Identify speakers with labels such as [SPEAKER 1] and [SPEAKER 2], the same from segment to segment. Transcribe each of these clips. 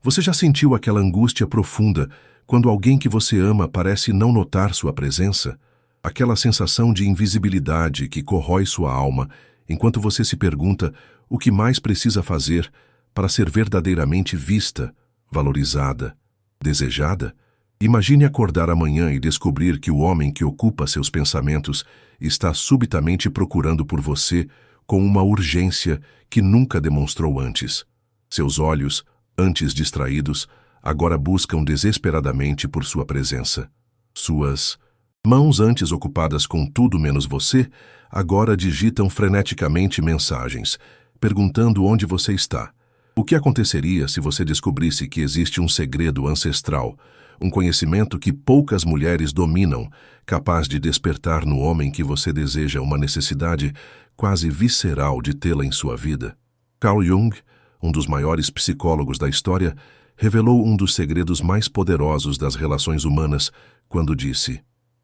[SPEAKER 1] Você já sentiu aquela angústia profunda quando alguém que você ama parece não notar sua presença? Aquela sensação de invisibilidade que corrói sua alma enquanto você se pergunta o que mais precisa fazer para ser verdadeiramente vista, valorizada, desejada? Imagine acordar amanhã e descobrir que o homem que ocupa seus pensamentos está subitamente procurando por você com uma urgência que nunca demonstrou antes. Seus olhos, antes distraídos, agora buscam desesperadamente por sua presença. Suas mãos, antes ocupadas com tudo menos você, agora digitam freneticamente mensagens, perguntando onde você está. O que aconteceria se você descobrisse que existe um segredo ancestral, um conhecimento que poucas mulheres dominam, capaz de despertar no homem que você deseja uma necessidade quase visceral de tê-la em sua vida? Carl Jung, um dos maiores psicólogos da história, revelou um dos segredos mais poderosos das relações humanas quando disse: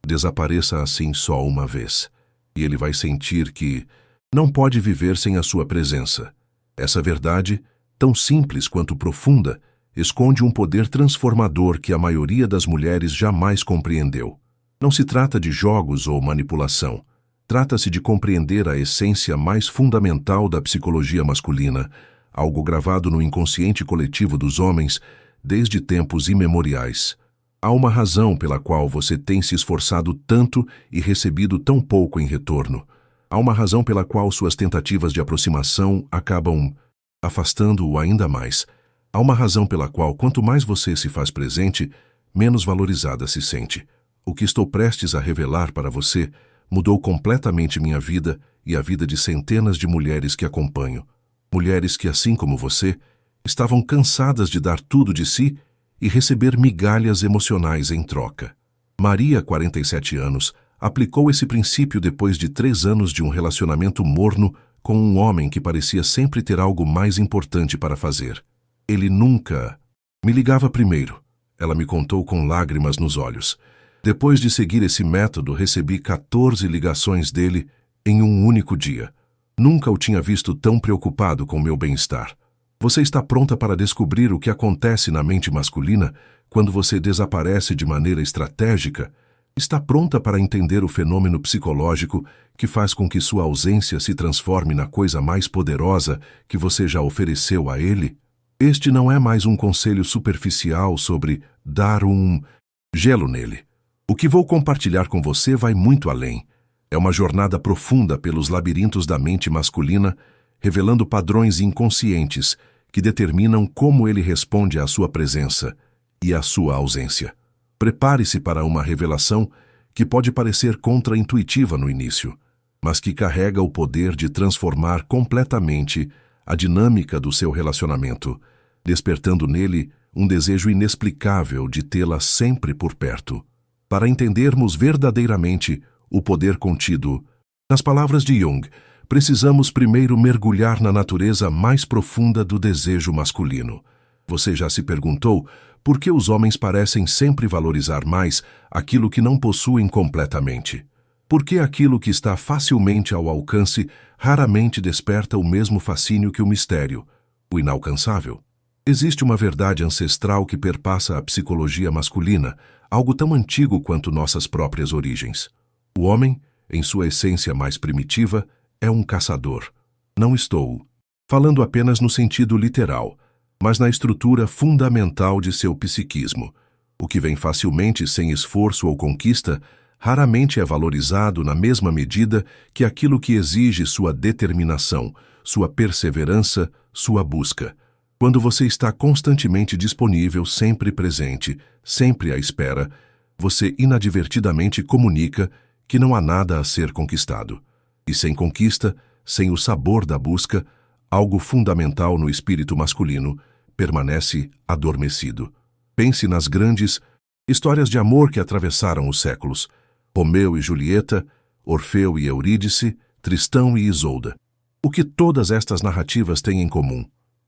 [SPEAKER 1] desapareça assim só uma vez, e ele vai sentir que não pode viver sem a sua presença. Essa verdade, tão simples quanto profunda, esconde um poder transformador que a maioria das mulheres jamais compreendeu. Não se trata de jogos ou manipulação. Trata-se de compreender a essência mais fundamental da psicologia masculina, algo gravado no inconsciente coletivo dos homens desde tempos imemoriais. Há uma razão pela qual você tem se esforçado tanto e recebido tão pouco em retorno. Há uma razão pela qual suas tentativas de aproximação acabam afastando-o ainda mais. Há uma razão pela qual, quanto mais você se faz presente, menos valorizada se sente. O que estou prestes a revelar para você mudou completamente minha vida e a vida de centenas de mulheres que acompanho. Mulheres que, assim como você, estavam cansadas de dar tudo de si e receber migalhas emocionais em troca. Maria, 47 anos, aplicou esse princípio depois de 3 anos de um relacionamento morno com um homem que parecia sempre ter algo mais importante para fazer. Ele nunca me ligava primeiro, ela me contou com lágrimas nos olhos. Depois de seguir esse método, recebi 14 ligações dele em um único dia. Nunca o tinha visto tão preocupado com meu bem-estar. Você está pronta para descobrir o que acontece na mente masculina quando você desaparece de maneira estratégica? Está pronta para entender o fenômeno psicológico que faz com que sua ausência se transforme na coisa mais poderosa que você já ofereceu a ele? Este não é mais um conselho superficial sobre dar um gelo nele. O que vou compartilhar com você vai muito além. É uma jornada profunda pelos labirintos da mente masculina, revelando padrões inconscientes que determinam como ele responde à sua presença e à sua ausência. Prepare-se para uma revelação que pode parecer contra-intuitiva no início, mas que carrega o poder de transformar completamente a dinâmica do seu relacionamento, despertando nele um desejo inexplicável de tê-la sempre por perto. Para entendermos verdadeiramente o poder contido nas palavras de Jung, precisamos primeiro mergulhar na natureza mais profunda do desejo masculino. Você já se perguntou por que os homens parecem sempre valorizar mais aquilo que não possuem completamente? Por que aquilo que está facilmente ao alcance raramente desperta o mesmo fascínio que o mistério, o inalcançável? Existe uma verdade ancestral que perpassa a psicologia masculina, algo tão antigo quanto nossas próprias origens. O homem, em sua essência mais primitiva, é um caçador. Não estou falando apenas no sentido literal, mas na estrutura fundamental de seu psiquismo. O que vem facilmente sem esforço ou conquista, raramente é valorizado na mesma medida que aquilo que exige sua determinação, sua perseverança, sua busca. Quando você está constantemente disponível, sempre presente, sempre à espera, você inadvertidamente comunica que não há nada a ser conquistado. E sem conquista, sem o sabor da busca, algo fundamental no espírito masculino permanece adormecido. Pense nas grandes histórias de amor que atravessaram os séculos: Romeu e Julieta, Orfeu e Eurídice, Tristão e Isolda. O que todas estas narrativas têm em comum?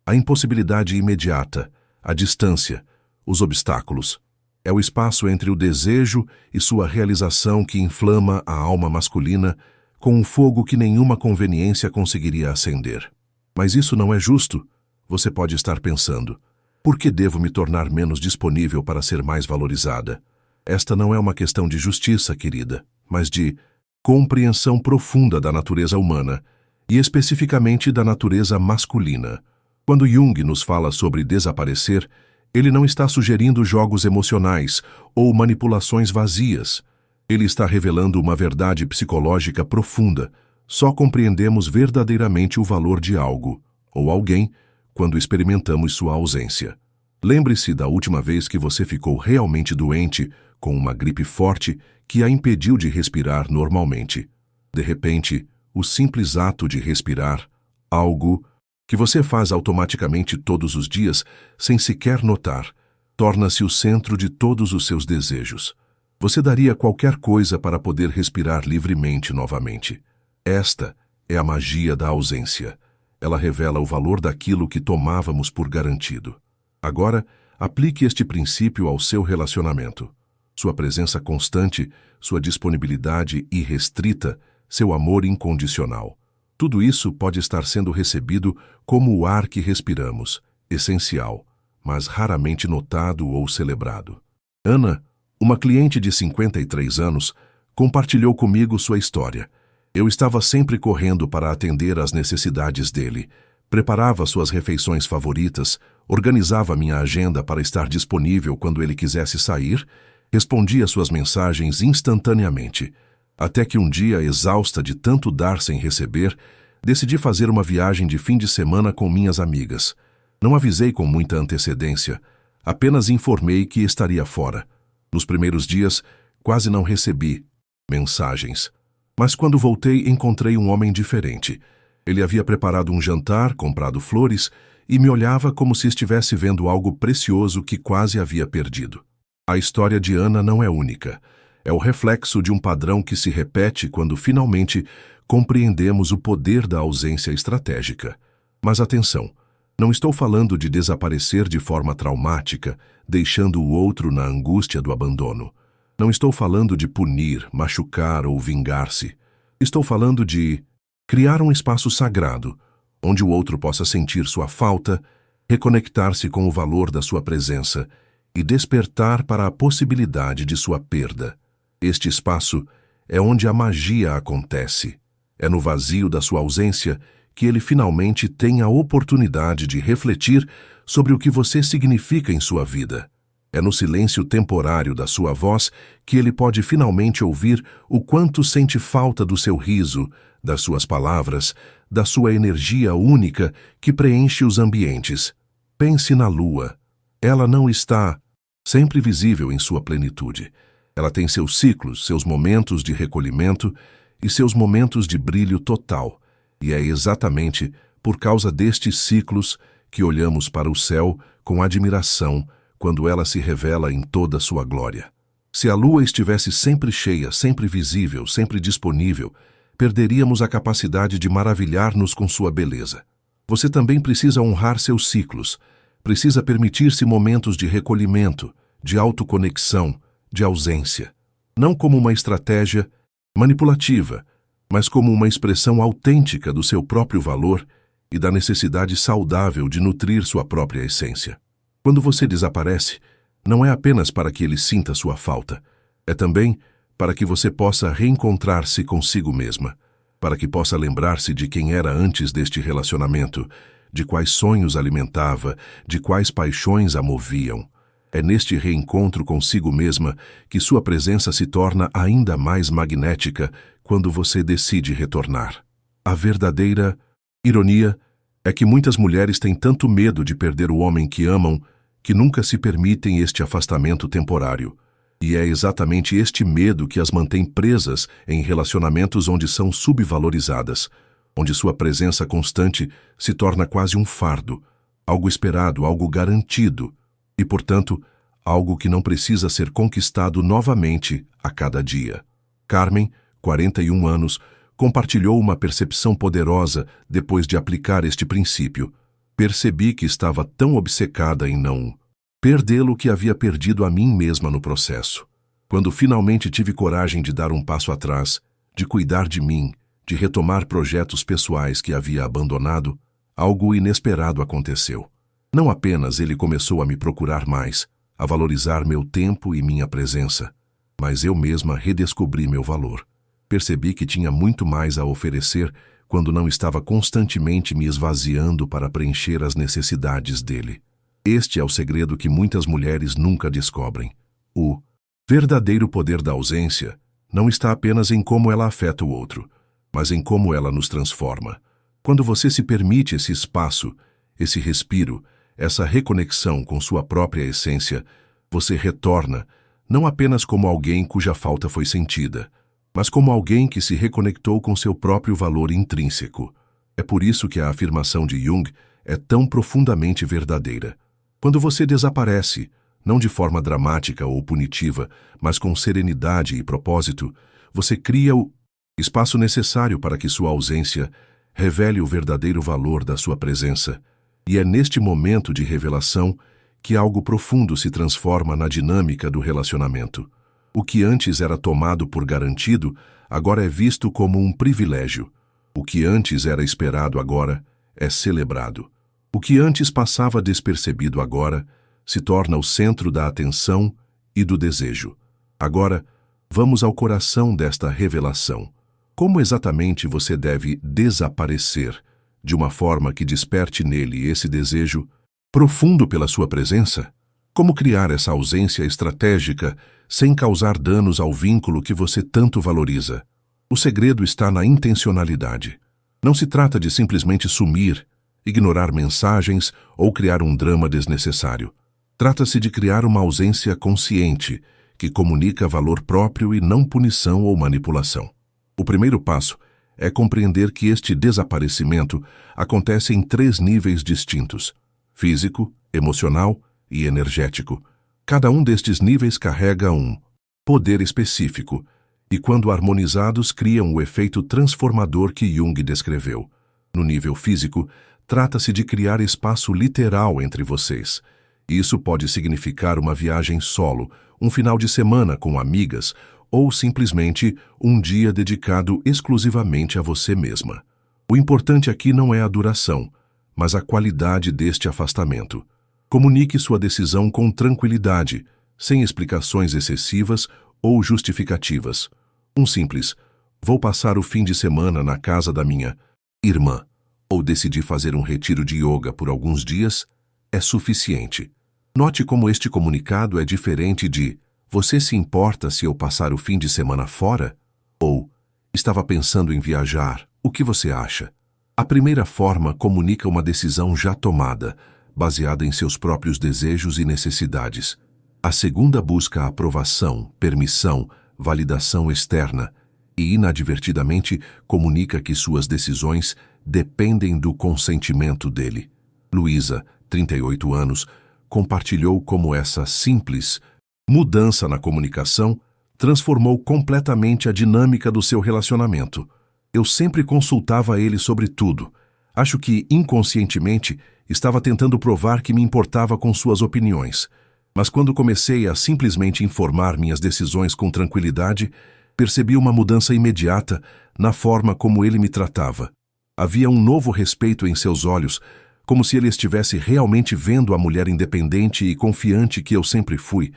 [SPEAKER 1] A impossibilidade imediata, a distância, os obstáculos. É o espaço entre o desejo e sua realização que inflama a alma masculina com um fogo que nenhuma conveniência conseguiria acender. Mas isso não é justo, você pode estar pensando. Por que devo me tornar menos disponível para ser mais valorizada? Esta não é uma questão de justiça, querida, mas de compreensão profunda da natureza humana, e especificamente da natureza masculina. Quando Jung nos fala sobre desaparecer, ele não está sugerindo jogos emocionais ou manipulações vazias. Ele está revelando uma verdade psicológica profunda. Só compreendemos verdadeiramente o valor de algo, ou alguém, quando experimentamos sua ausência. Lembre-se da última vez que você ficou realmente doente, com uma gripe forte que a impediu de respirar normalmente. De repente, o simples ato de respirar, algo que você faz automaticamente todos os dias, sem sequer notar, torna-se o centro de todos os seus desejos. Você daria qualquer coisa para poder respirar livremente novamente. Esta é a magia da ausência. Ela revela o valor daquilo que tomávamos por garantido. Agora, aplique este princípio ao seu relacionamento. Sua presença constante, sua disponibilidade irrestrita, seu amor incondicional. Tudo isso pode estar sendo recebido como o ar que respiramos, essencial, mas raramente notado ou celebrado. Ana, uma cliente de 53 anos, compartilhou comigo sua história. Eu estava sempre correndo para atender às necessidades dele, preparava suas refeições favoritas, organizava minha agenda para estar disponível quando ele quisesse sair, respondia suas mensagens instantaneamente. Até que um dia, exausta de tanto dar sem receber, decidi fazer uma viagem de fim de semana com minhas amigas. Não avisei com muita antecedência, apenas informei que estaria fora. Nos primeiros dias, quase não recebi mensagens. Mas quando voltei, encontrei um homem diferente. Ele havia preparado um jantar, comprado flores e me olhava como se estivesse vendo algo precioso que quase havia perdido. A história de Ana não é única. É o reflexo de um padrão que se repete quando finalmente compreendemos o poder da ausência estratégica. Mas atenção, não estou falando de desaparecer de forma traumática, deixando o outro na angústia do abandono. Não estou falando de punir, machucar ou vingar-se. Estou falando de criar um espaço sagrado, onde o outro possa sentir sua falta, reconectar-se com o valor da sua presença e despertar para a possibilidade de sua perda. Este espaço é onde a magia acontece. É no vazio da sua ausência que ele finalmente tem a oportunidade de refletir sobre o que você significa em sua vida. É no silêncio temporário da sua voz que ele pode finalmente ouvir o quanto sente falta do seu riso, das suas palavras, da sua energia única que preenche os ambientes. Pense na lua. Ela não está sempre visível em sua plenitude. Ela tem seus ciclos, seus momentos de recolhimento e seus momentos de brilho total. E é exatamente por causa destes ciclos que olhamos para o céu com admiração quando ela se revela em toda a sua glória. Se a lua estivesse sempre cheia, sempre visível, sempre disponível, perderíamos a capacidade de maravilhar-nos com sua beleza. Você também precisa honrar seus ciclos, precisa permitir-se momentos de recolhimento, de autoconexão, de ausência. Não como uma estratégia manipulativa, mas como uma expressão autêntica do seu próprio valor e da necessidade saudável de nutrir sua própria essência. Quando você desaparece, não é apenas para que ele sinta sua falta, é também para que você possa reencontrar-se consigo mesma, para que possa lembrar-se de quem era antes deste relacionamento, de quais sonhos alimentava, de quais paixões a moviam. É neste reencontro consigo mesma que sua presença se torna ainda mais magnética quando você decide retornar. A verdadeira ironia é que muitas mulheres têm tanto medo de perder o homem que amam que nunca se permitem este afastamento temporário. E é exatamente este medo que as mantém presas em relacionamentos onde são subvalorizadas, onde sua presença constante se torna quase um fardo, algo esperado, algo garantido, e, portanto, algo que não precisa ser conquistado novamente a cada dia. Carmen, 41 anos, compartilhou uma percepção poderosa depois de aplicar este princípio. Percebi que estava tão obcecada em não perdê-lo que havia perdido a mim mesma no processo. Quando finalmente tive coragem de dar um passo atrás, de cuidar de mim, de retomar projetos pessoais que havia abandonado, algo inesperado aconteceu. Não apenas ele começou a me procurar mais, a valorizar meu tempo e minha presença, mas eu mesma redescobri meu valor. Percebi que tinha muito mais a oferecer quando não estava constantemente me esvaziando para preencher as necessidades dele. Este é o segredo que muitas mulheres nunca descobrem. O verdadeiro poder da ausência não está apenas em como ela afeta o outro, mas em como ela nos transforma. Quando você se permite esse espaço, esse respiro, essa reconexão com sua própria essência, você retorna não apenas como alguém cuja falta foi sentida, mas como alguém que se reconectou com seu próprio valor intrínseco. É por isso que a afirmação de Jung é tão profundamente verdadeira. Quando você desaparece, não de forma dramática ou punitiva, mas com serenidade e propósito, você cria o espaço necessário para que sua ausência revele o verdadeiro valor da sua presença. E é neste momento de revelação que algo profundo se transforma na dinâmica do relacionamento. O que antes era tomado por garantido, agora é visto como um privilégio. O que antes era esperado agora é celebrado. O que antes passava despercebido agora se torna o centro da atenção e do desejo. Agora, vamos ao coração desta revelação. Como exatamente você deve desaparecer de uma forma que desperte nele esse desejo profundo pela sua presença? Como criar essa ausência estratégica sem causar danos ao vínculo que você tanto valoriza? O segredo está na intencionalidade. Não se trata de simplesmente sumir, ignorar mensagens ou criar um drama desnecessário. Trata-se de criar uma ausência consciente, que comunica valor próprio e não punição ou manipulação. O primeiro passo é compreender que este desaparecimento acontece em 3 níveis distintos: físico, emocional e energético. Cada um destes níveis carrega um poder específico, e quando harmonizados criam o efeito transformador que Jung descreveu. No nível físico, trata-se de criar espaço literal entre vocês. Isso pode significar uma viagem solo, um final de semana com amigas, ou simplesmente um dia dedicado exclusivamente a você mesma. O importante aqui não é a duração, mas a qualidade deste afastamento. Comunique sua decisão com tranquilidade, sem explicações excessivas ou justificativas. Um simples, vou passar o fim de semana na casa da minha irmã, ou decidi fazer um retiro de yoga por alguns dias, é suficiente. Note como este comunicado é diferente de "Você se importa se eu passar o fim de semana fora?" ou "Estava pensando em viajar, o que você acha?" A primeira forma comunica uma decisão já tomada, baseada em seus próprios desejos e necessidades. A segunda busca aprovação, permissão, validação externa e, inadvertidamente, comunica que suas decisões dependem do consentimento dele. Luísa, 38 anos, compartilhou como essa simples mudança na comunicação transformou completamente a dinâmica do seu relacionamento. Eu sempre consultava ele sobre tudo. Acho que, inconscientemente, estava tentando provar que me importava com suas opiniões. Mas quando comecei a simplesmente informar minhas decisões com tranquilidade, percebi uma mudança imediata na forma como ele me tratava. Havia um novo respeito em seus olhos, como se ele estivesse realmente vendo a mulher independente e confiante que eu sempre fui,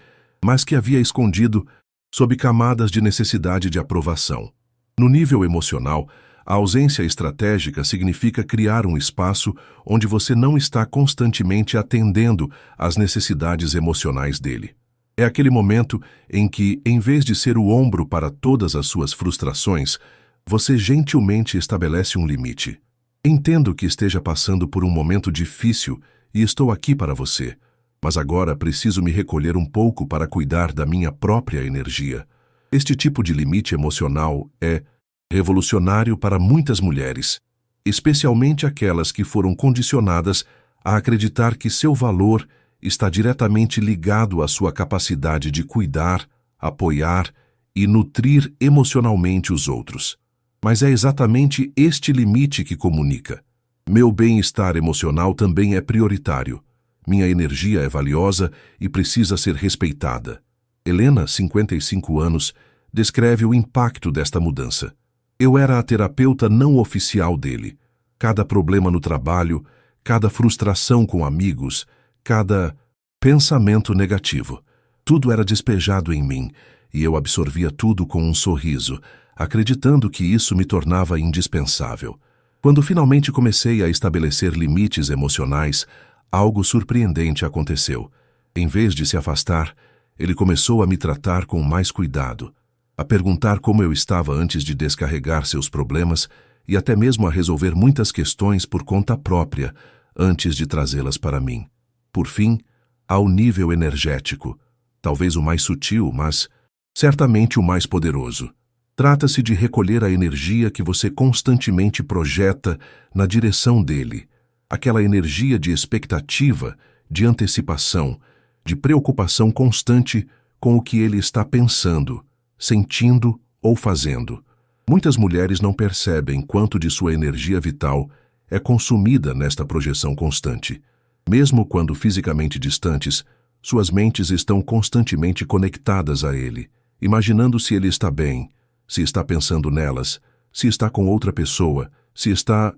[SPEAKER 1] mas que havia escondido sob camadas de necessidade de aprovação. No nível emocional, a ausência estratégica significa criar um espaço onde você não está constantemente atendendo às necessidades emocionais dele. É aquele momento em que, em vez de ser o ombro para todas as suas frustrações, você gentilmente estabelece um limite. Entendo que esteja passando por um momento difícil e estou aqui para você, mas agora preciso me recolher um pouco para cuidar da minha própria energia. Este tipo de limite emocional é revolucionário para muitas mulheres, especialmente aquelas que foram condicionadas a acreditar que seu valor está diretamente ligado à sua capacidade de cuidar, apoiar e nutrir emocionalmente os outros. Mas é exatamente este limite que comunica: meu bem-estar emocional também é prioritário. Minha energia é valiosa e precisa ser respeitada. Helena, 55 anos, descreve o impacto desta mudança. Eu era a terapeuta não oficial dele. Cada problema no trabalho, cada frustração com amigos, cada pensamento negativo. Tudo era despejado em mim, e eu absorvia tudo com um sorriso, acreditando que isso me tornava indispensável. Quando finalmente comecei a estabelecer limites emocionais, algo surpreendente aconteceu. Em vez de se afastar, ele começou a me tratar com mais cuidado, a perguntar como eu estava antes de descarregar seus problemas e até mesmo a resolver muitas questões por conta própria antes de trazê-las para mim. Por fim, ao nível energético, talvez o mais sutil, mas certamente o mais poderoso. Trata-se de recolher a energia que você constantemente projeta na direção dele, aquela energia de expectativa, de antecipação, de preocupação constante com o que ele está pensando, sentindo ou fazendo. Muitas mulheres não percebem quanto de sua energia vital é consumida nesta projeção constante. Mesmo quando fisicamente distantes, suas mentes estão constantemente conectadas a ele, imaginando se ele está bem, se está pensando nelas, se está com outra pessoa, se está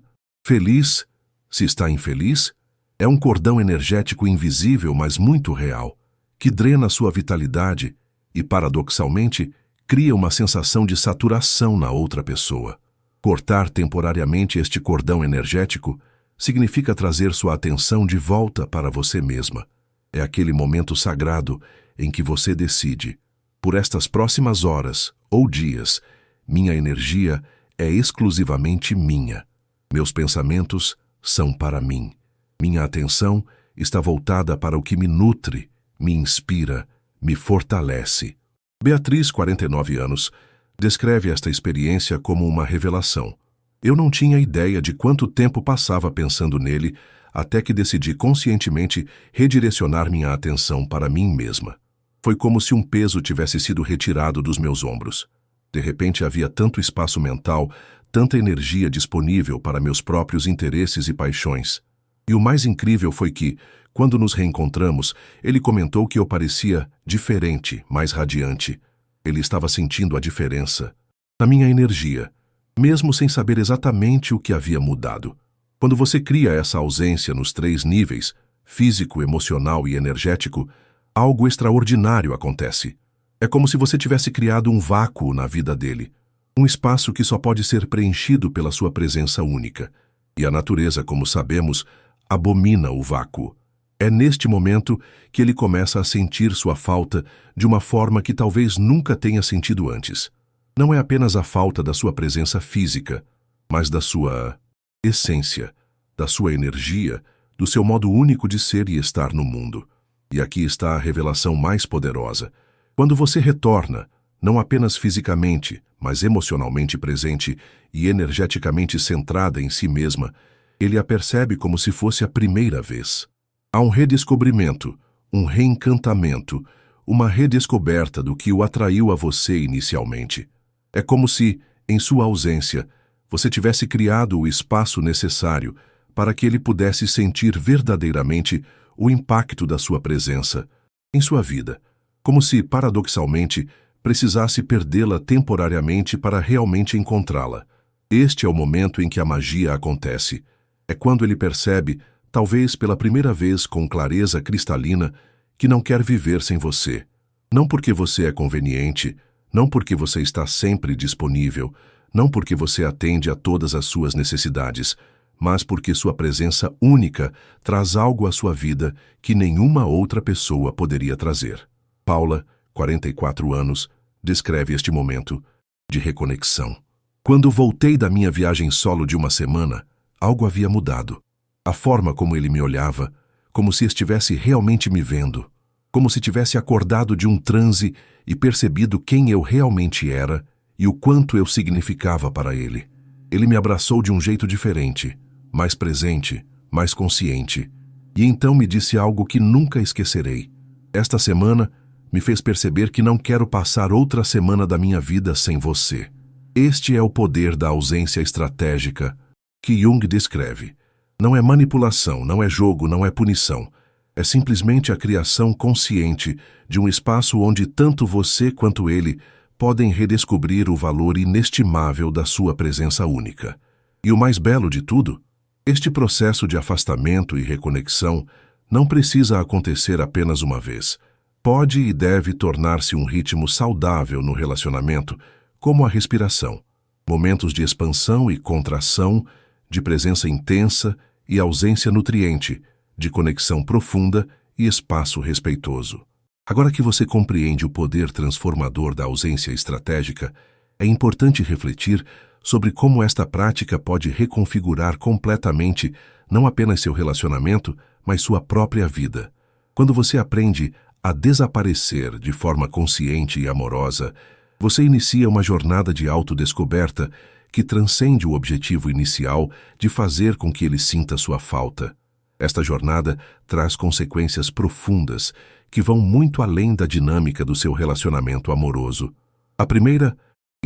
[SPEAKER 1] feliz, se está infeliz. É um cordão energético invisível, mas muito real, que drena sua vitalidade e, paradoxalmente, cria uma sensação de saturação na outra pessoa. Cortar temporariamente este cordão energético significa trazer sua atenção de volta para você mesma. É aquele momento sagrado em que você decide: por estas próximas horas ou dias, minha energia é exclusivamente minha. Meus pensamentos são para mim. Minha atenção está voltada para o que me nutre, me inspira, me fortalece. Beatriz, 49 anos, descreve esta experiência como uma revelação. Eu não tinha ideia de quanto tempo passava pensando nele até que decidi conscientemente redirecionar minha atenção para mim mesma. Foi como se um peso tivesse sido retirado dos meus ombros. De repente havia tanto espaço mental, tanta energia disponível para meus próprios interesses e paixões. E o mais incrível foi que, quando nos reencontramos, ele comentou que eu parecia diferente, mais radiante. Ele estava sentindo a diferença na minha energia, mesmo sem saber exatamente o que havia mudado. Quando você cria essa ausência nos 3 níveis, físico, emocional e energético, algo extraordinário acontece. É como se você tivesse criado um vácuo na vida dele, um espaço que só pode ser preenchido pela sua presença única. E a natureza, como sabemos, abomina o vácuo. É neste momento que ele começa a sentir sua falta de uma forma que talvez nunca tenha sentido antes. Não é apenas a falta da sua presença física, mas da sua essência, da sua energia, do seu modo único de ser e estar no mundo. E aqui está a revelação mais poderosa. Quando você retorna, não apenas fisicamente, mas emocionalmente presente e energeticamente centrada em si mesma, ele a percebe como se fosse a primeira vez. Há um redescobrimento, um reencantamento, uma redescoberta do que o atraiu a você inicialmente. É como se, em sua ausência, você tivesse criado o espaço necessário para que ele pudesse sentir verdadeiramente o impacto da sua presença em sua vida, como se, paradoxalmente, precisasse perdê-la temporariamente para realmente encontrá-la. Este é o momento em que a magia acontece. É quando ele percebe, talvez pela primeira vez com clareza cristalina, que não quer viver sem você. Não porque você é conveniente, não porque você está sempre disponível, não porque você atende a todas as suas necessidades, mas porque sua presença única traz algo à sua vida que nenhuma outra pessoa poderia trazer. Paula, 44 anos, descreve este momento de reconexão. Quando voltei da minha viagem solo de uma semana, algo havia mudado. A forma como ele me olhava, como se estivesse realmente me vendo, como se tivesse acordado de um transe e percebido quem eu realmente era e o quanto eu significava para ele. Ele me abraçou de um jeito diferente, mais presente, mais consciente, e então me disse algo que nunca esquecerei. Esta semana me fez perceber que não quero passar outra semana da minha vida sem você. Este é o poder da ausência estratégica que Jung descreve. Não é manipulação, não é jogo, não é punição. É simplesmente a criação consciente de um espaço onde tanto você quanto ele podem redescobrir o valor inestimável da sua presença única. E o mais belo de tudo, Este processo de afastamento e reconexão não precisa acontecer apenas uma vez. Pode e deve tornar-se um ritmo saudável no relacionamento, como a respiração. Momentos de expansão e contração, de presença intensa e ausência nutriente, de conexão profunda e espaço respeitoso. Agora que você compreende o poder transformador da ausência estratégica, é importante refletir sobre como esta prática pode reconfigurar completamente não apenas seu relacionamento, mas sua própria vida. Quando você aprende a desaparecer de forma consciente e amorosa, você inicia uma jornada de autodescoberta que transcende o objetivo inicial de fazer com que ele sinta sua falta. Esta jornada traz consequências profundas que vão muito além da dinâmica do seu relacionamento amoroso. A primeira,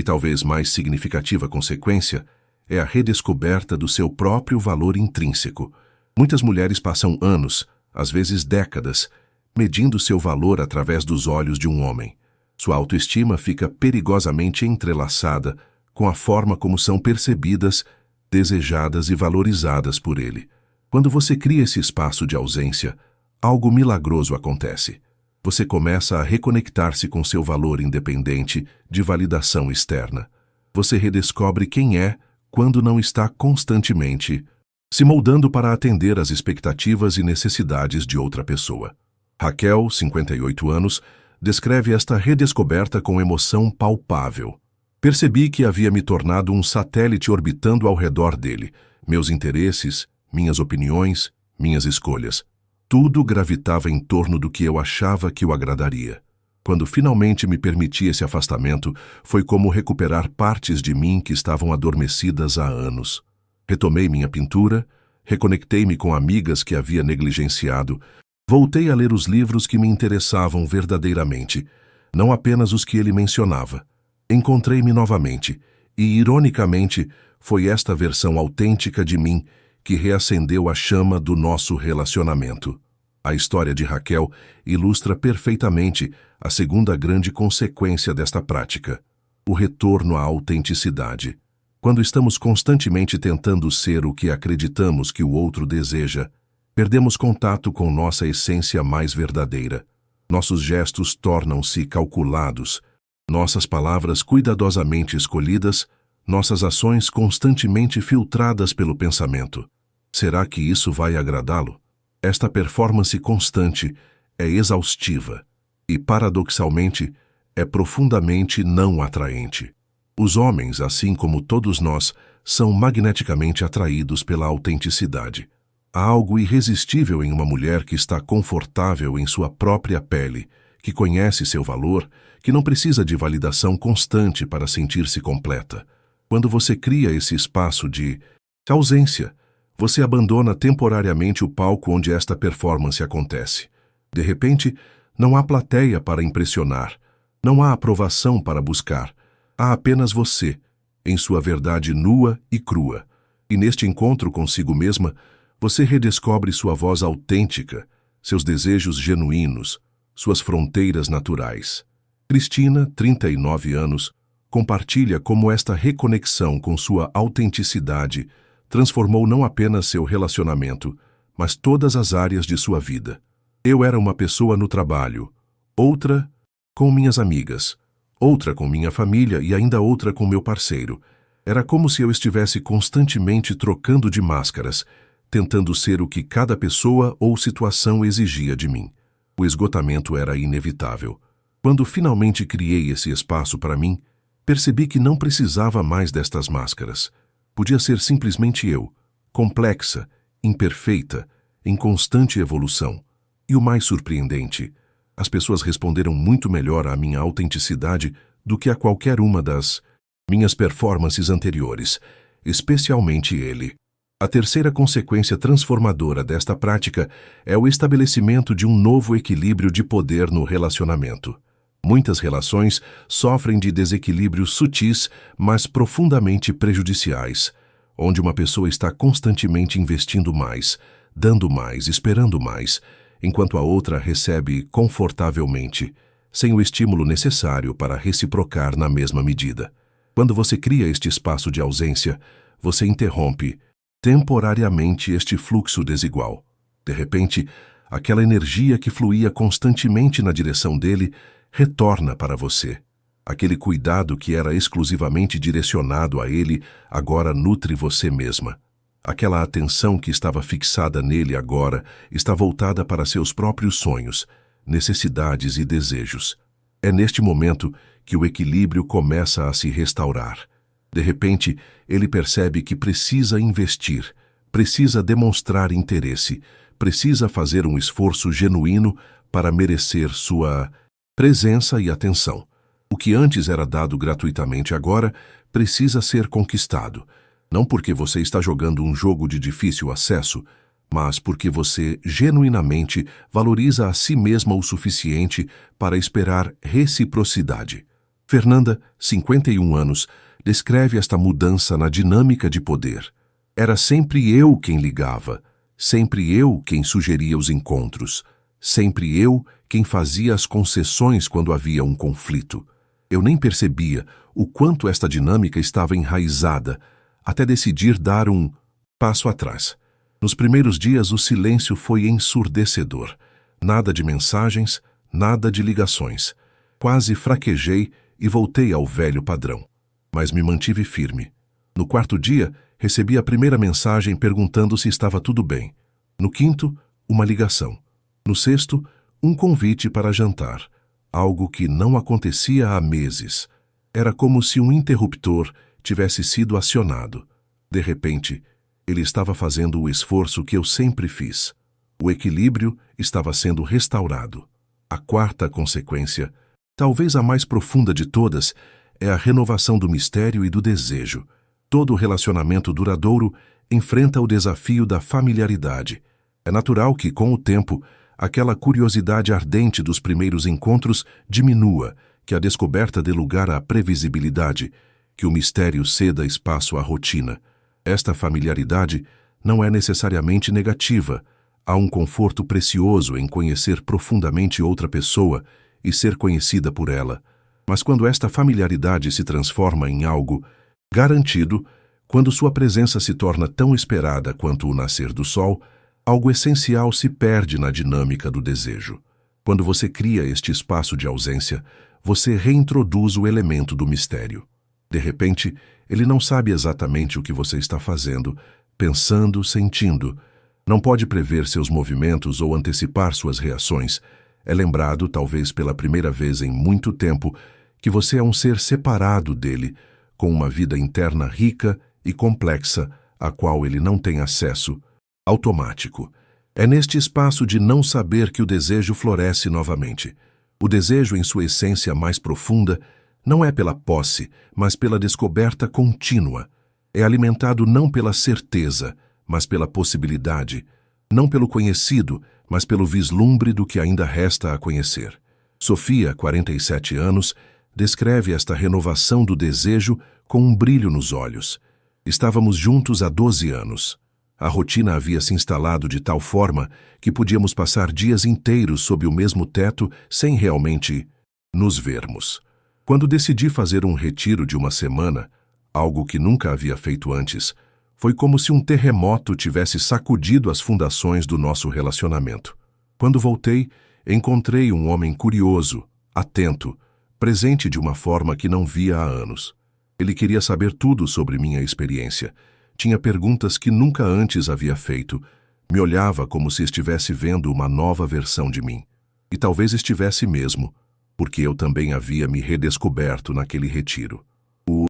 [SPEAKER 1] e talvez mais significativa consequência, é a redescoberta do seu próprio valor intrínseco. Muitas mulheres passam anos, às vezes décadas, medindo seu valor através dos olhos de um homem. Sua autoestima fica perigosamente entrelaçada com a forma como são percebidas, desejadas e valorizadas por ele. Quando você cria esse espaço de ausência, algo milagroso acontece. Você começa a reconectar-se com seu valor independente de validação externa. Você redescobre quem é quando não está constantemente se moldando para atender às expectativas e necessidades de outra pessoa. Raquel, 58 anos, descreve esta redescoberta com emoção palpável. Percebi que havia me tornado um satélite orbitando ao redor dele. Meus interesses, minhas opiniões, minhas escolhas. Tudo gravitava em torno do que eu achava que o agradaria. Quando finalmente me permiti esse afastamento, foi como recuperar partes de mim que estavam adormecidas há anos. Retomei minha pintura, reconectei-me com amigas que havia negligenciado, voltei a ler os livros que me interessavam verdadeiramente, não apenas os que ele mencionava. Encontrei-me novamente, e, ironicamente, foi esta versão autêntica de mim que reacendeu a chama do nosso relacionamento. A história de Raquel ilustra perfeitamente a segunda grande consequência desta prática: o retorno à autenticidade. Quando estamos constantemente tentando ser o que acreditamos que o outro deseja, perdemos contato com nossa essência mais verdadeira. Nossos gestos tornam-se calculados, nossas palavras cuidadosamente escolhidas, nossas ações constantemente filtradas pelo pensamento. Será que isso vai agradá-lo? Esta performance constante é exaustiva e, paradoxalmente, é profundamente não atraente. Os homens, assim como todos nós, são magneticamente atraídos pela autenticidade. Há algo irresistível em uma mulher que está confortável em sua própria pele, que conhece seu valor, que não precisa de validação constante para sentir-se completa. Quando você cria esse espaço de ausência, você abandona temporariamente o palco onde esta performance acontece. De repente, não há plateia para impressionar, não há aprovação para buscar, há apenas você, em sua verdade nua e crua. E neste encontro consigo mesma, você redescobre sua voz autêntica, seus desejos genuínos, suas fronteiras naturais. Cristina, 39 anos, compartilha como esta reconexão com sua autenticidade transformou não apenas seu relacionamento, mas todas as áreas de sua vida. Eu era uma pessoa no trabalho, outra com minhas amigas, outra com minha família e ainda outra com meu parceiro. Era como se eu estivesse constantemente trocando de máscaras, tentando ser o que cada pessoa ou situação exigia de mim. O esgotamento era inevitável. Quando finalmente criei esse espaço para mim, percebi que não precisava mais destas máscaras. Podia ser simplesmente eu, complexa, imperfeita, em constante evolução. E o mais surpreendente, as pessoas responderam muito melhor à minha autenticidade do que a qualquer uma das minhas performances anteriores, especialmente ele. A terceira consequência transformadora desta prática é o estabelecimento de um novo equilíbrio de poder no relacionamento. Muitas relações sofrem de desequilíbrios sutis, mas profundamente prejudiciais, onde uma pessoa está constantemente investindo mais, dando mais, esperando mais, enquanto a outra recebe confortavelmente, sem o estímulo necessário para reciprocar na mesma medida. Quando você cria este espaço de ausência, você interrompe temporariamente este fluxo desigual. De repente, aquela energia que fluía constantemente na direção dele retorna para você. Aquele cuidado que era exclusivamente direcionado a ele agora nutre você mesma. Aquela atenção que estava fixada nele agora está voltada para seus próprios sonhos, necessidades e desejos. É neste momento que o equilíbrio começa a se restaurar. De repente, ele percebe que precisa investir, precisa demonstrar interesse, precisa fazer um esforço genuíno para merecer sua presença e atenção. O que antes era dado gratuitamente agora precisa ser conquistado. Não porque você está jogando um jogo de difícil acesso, mas porque você genuinamente valoriza a si mesma o suficiente para esperar reciprocidade. Fernanda, 51 anos, descreve esta mudança na dinâmica de poder. Era sempre eu quem ligava, sempre eu quem sugeria os encontros, sempre eu quem fazia as concessões quando havia um conflito. Eu nem percebia o quanto esta dinâmica estava enraizada, até decidir dar um passo atrás. Nos primeiros dias, o silêncio foi ensurdecedor. Nada de mensagens, nada de ligações. Quase fraquejei e voltei ao velho padrão. Mas me mantive firme. No quarto dia, recebi a primeira mensagem perguntando se estava tudo bem. No quinto, uma ligação. No sexto, um convite para jantar. Algo que não acontecia há meses. Era como se um interruptor tivesse sido acionado. De repente, ele estava fazendo o esforço que eu sempre fiz. O equilíbrio estava sendo restaurado. A quarta consequência, talvez a mais profunda de todas, é a renovação do mistério e do desejo. Todo relacionamento duradouro enfrenta o desafio da familiaridade. É natural que, com o tempo, aquela curiosidade ardente dos primeiros encontros diminua, que a descoberta dê lugar à previsibilidade, que o mistério ceda espaço à rotina. Esta familiaridade não é necessariamente negativa. Há um conforto precioso em conhecer profundamente outra pessoa e ser conhecida por ela. Mas quando esta familiaridade se transforma em algo garantido, quando sua presença se torna tão esperada quanto o nascer do sol, algo essencial se perde na dinâmica do desejo. Quando você cria este espaço de ausência, você reintroduz o elemento do mistério. De repente, ele não sabe exatamente o que você está fazendo, pensando, sentindo. Não pode prever seus movimentos ou antecipar suas reações. É lembrado, talvez pela primeira vez em muito tempo, que você é um ser separado dele, com uma vida interna rica e complexa, a qual ele não tem acesso, automático. É neste espaço de não saber que o desejo floresce novamente. O desejo, em sua essência mais profunda, não é pela posse, mas pela descoberta contínua. É alimentado não pela certeza, mas pela possibilidade, não pelo conhecido, mas pelo vislumbre do que ainda resta a conhecer. Sofia, 47 anos, descreve esta renovação do desejo com um brilho nos olhos. Estávamos juntos há 12 anos. A rotina havia se instalado de tal forma que podíamos passar dias inteiros sob o mesmo teto sem realmente nos vermos. Quando decidi fazer um retiro de uma semana, algo que nunca havia feito antes, foi como se um terremoto tivesse sacudido as fundações do nosso relacionamento. Quando voltei, encontrei um homem curioso, atento, presente de uma forma que não via há anos. Ele queria saber tudo sobre minha experiência. Tinha perguntas que nunca antes havia feito. Me olhava como se estivesse vendo uma nova versão de mim. E talvez estivesse mesmo, porque eu também havia me redescoberto naquele retiro. O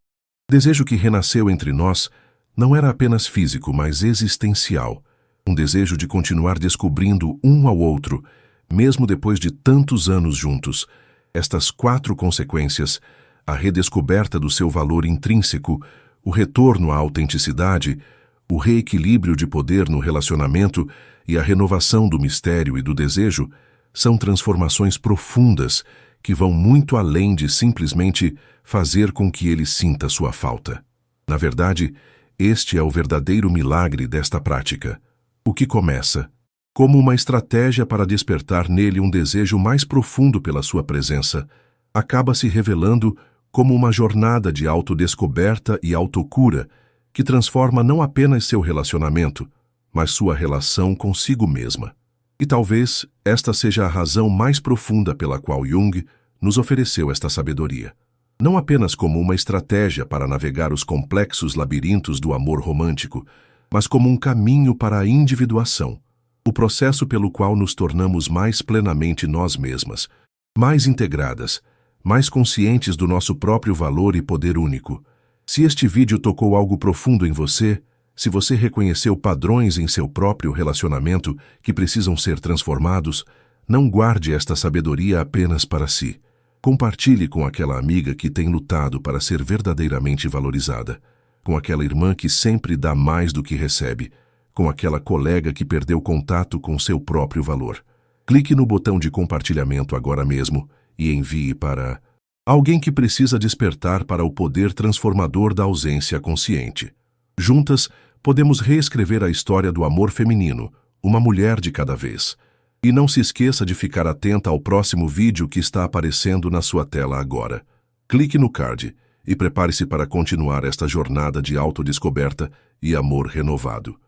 [SPEAKER 1] desejo que renasceu entre nós não era apenas físico, mas existencial. Um desejo de continuar descobrindo um ao outro, mesmo depois de tantos anos juntos. Estas 4 consequências, a redescoberta do seu valor intrínseco, o retorno à autenticidade, o reequilíbrio de poder no relacionamento e a renovação do mistério e do desejo, são transformações profundas que vão muito além de simplesmente fazer com que ele sinta sua falta. Na verdade, este é o verdadeiro milagre desta prática. O que começa como uma estratégia para despertar nele um desejo mais profundo pela sua presença, acaba se revelando como uma jornada de autodescoberta e autocura que transforma não apenas seu relacionamento, mas sua relação consigo mesma. E talvez esta seja a razão mais profunda pela qual Jung nos ofereceu esta sabedoria. Não apenas como uma estratégia para navegar os complexos labirintos do amor romântico, mas como um caminho para a individuação, o processo pelo qual nos tornamos mais plenamente nós mesmas, mais integradas, mais conscientes do nosso próprio valor e poder único. Se este vídeo tocou algo profundo em você, se você reconheceu padrões em seu próprio relacionamento que precisam ser transformados, não guarde esta sabedoria apenas para si. Compartilhe com aquela amiga que tem lutado para ser verdadeiramente valorizada, com aquela irmã que sempre dá mais do que recebe, com aquela colega que perdeu contato com seu próprio valor. Clique no botão de compartilhamento agora mesmo e envie para alguém que precisa despertar para o poder transformador da ausência consciente. Juntas, podemos reescrever a história do amor feminino, uma mulher de cada vez. E não se esqueça de ficar atenta ao próximo vídeo que está aparecendo na sua tela agora. Clique no card e prepare-se para continuar esta jornada de autodescoberta e amor renovado.